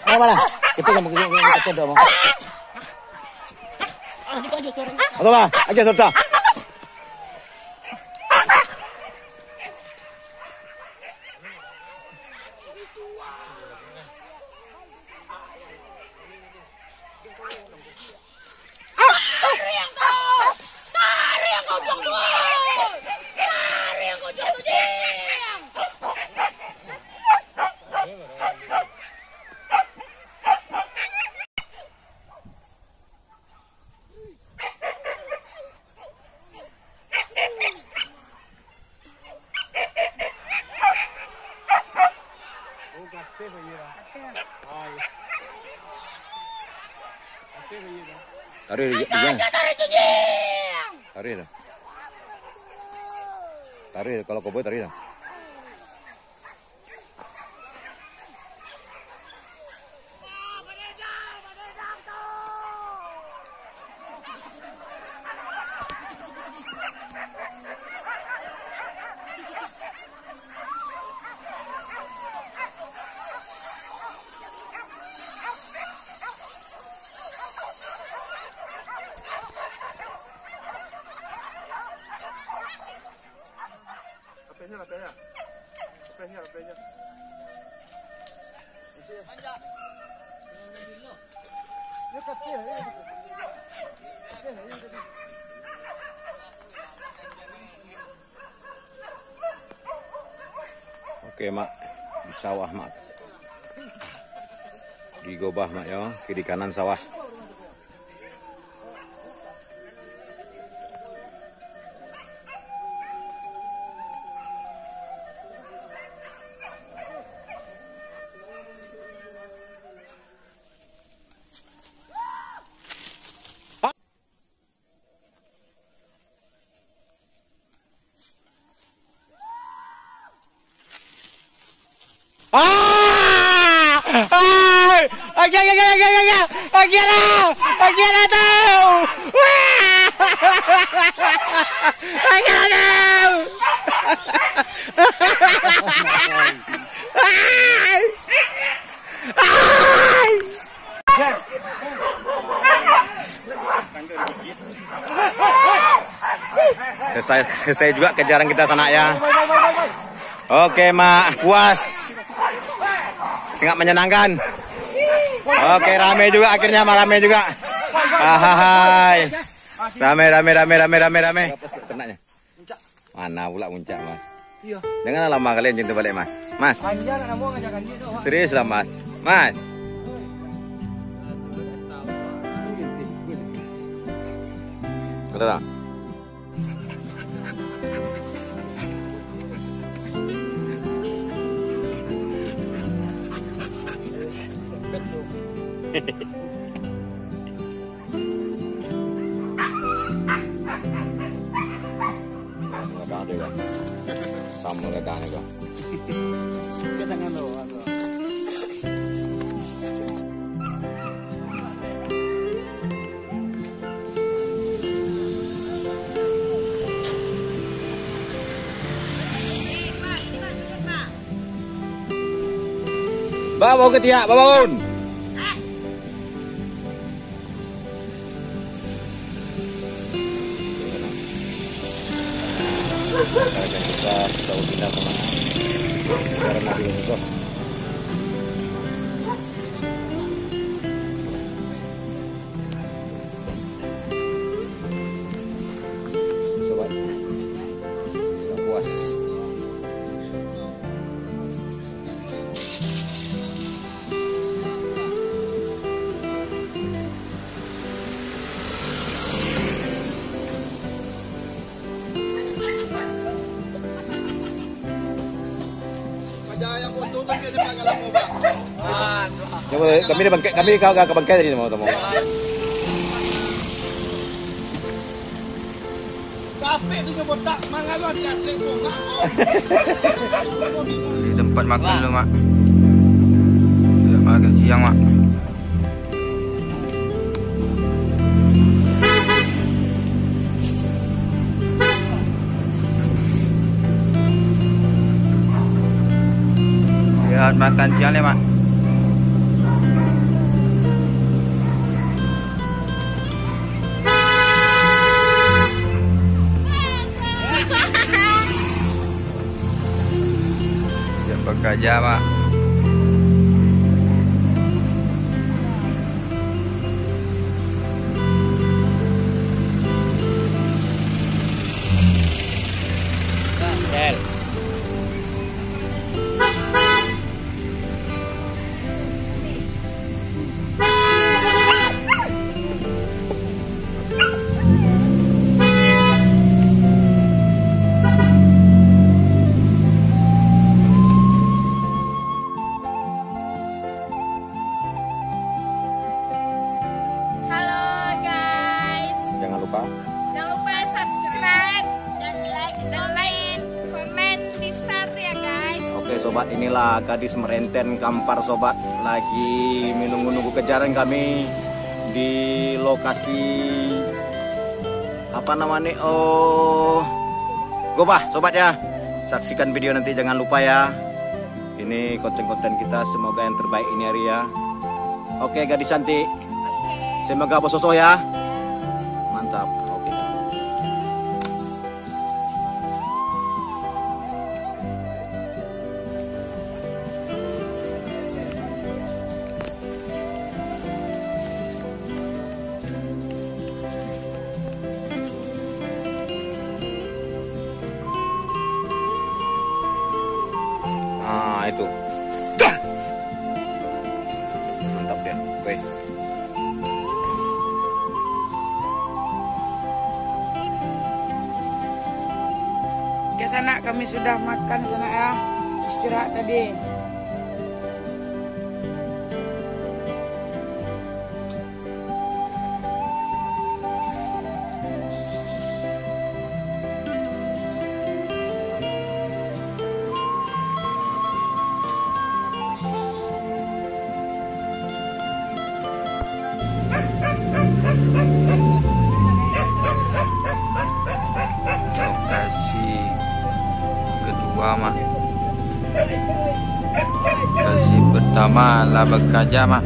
Mana? Kita yang kita dong. Atau apa? Aja serta. Tarik dia. Tarik dah. Tarik kalau kau boleh tarik dah. Oke mak, di sawah mak, di gobah mak ya, kiri kanan sawah. Gila tuh. Selesai juga kejaran kita sana ya. Oke mak, puas. Sangat menyenangkan. Oke, rame juga akhirnya, rame juga. Hai. Rame. Ternaknya. Mana pula puncak, Mas? Iya. Jangan lama kalian jentuh balik, Mas. Mas. Serius lah, Mas. Mas. Udah. Sama kadang itu. Bawa ke tiak, bangun. Kita tahu pindah kemana karena di itu. Sobat, puas. Kami kau ke bangkai tadi mau temu. Kafe tu botak mangalon kat bunga. Di tempat makan lu mak. Sudah makan siang mak. Lihat makan siangnya, Mak. Siap bekerja, Mak. Jangan lupa subscribe dan like, komen, di share ya guys. Oke sobat, inilah gadis merenten Kampar sobat, lagi menunggu-nunggu kejaran kami di lokasi apa namanya, Gobah sobat ya. Saksikan video nanti, jangan lupa ya. Ini konten-konten kita, semoga yang terbaik ini hari ya. Oke gadis cantik, semoga bososo ya. Mantap. Oke. Ah, itu. Mantap ya. Oke. Ke sana kami sudah makan sana ya, istirahat tadi. Lokasi kedua mah, lokasi pertama lah bekerja mah.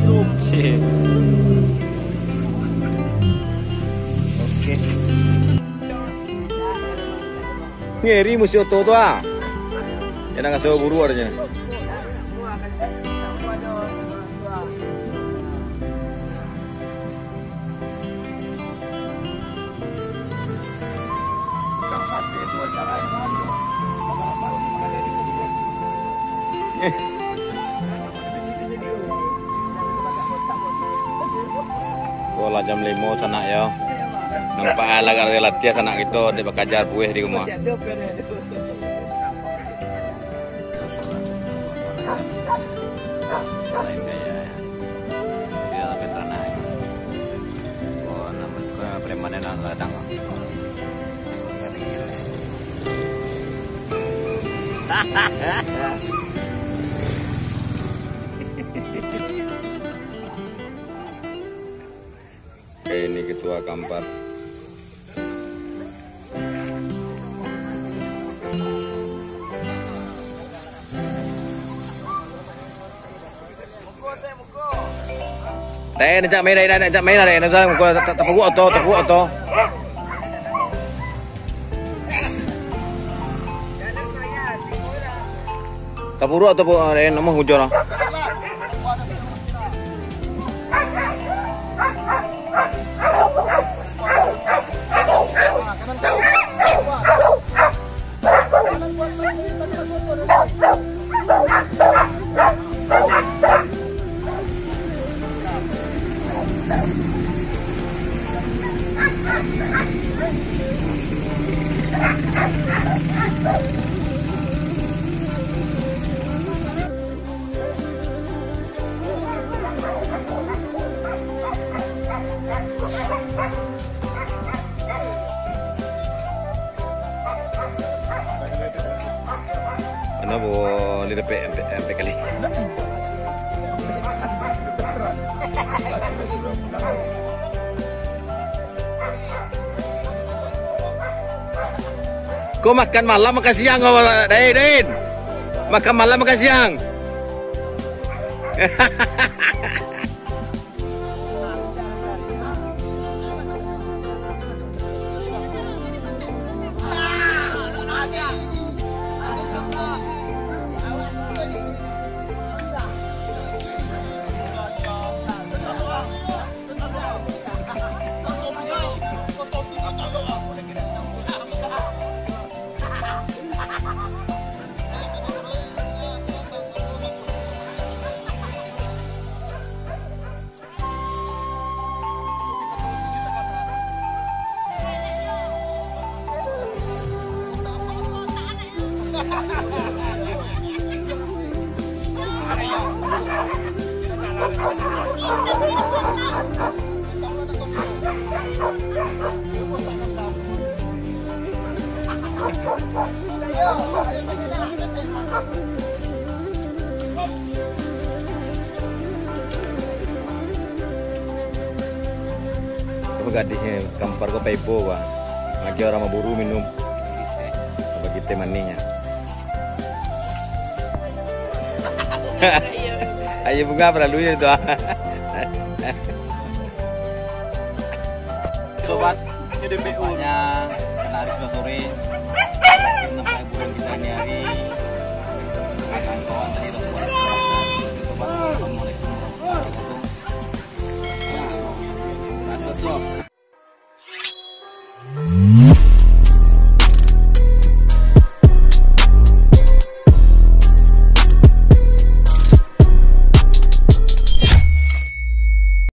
Oke. Ngeri musuh oto tuh ah. Jangan ngasih buru artinya. Sekolah jam 5 sana ya. Nampak ala gara latihan sana gitu, dia bakajar buih di rumah. Oh, nama preman yang ladang. Ini ketua Kampar. Đây, nó chạm mấy đây, đây chạm mấy là đây, nó ra một cái tập vụ ô tô. Tập vụ đây nó mà hujur nó. boleh sampai kali. Kau makan malam makan siang kau, Din. Makan malam makan siang. Gadisnya kampar ko paipo ba. Lagi orang maburu minum. Bagi teh maninya. Ayo bunga perlalunya itu. Sobat, ini DPU-nya karena hari sudah sore. Sampai bulan kita ini hari. Kawan-kawan tadi udah buat. Assalamualaikum warahmatullahi wabarakatuh. Rasa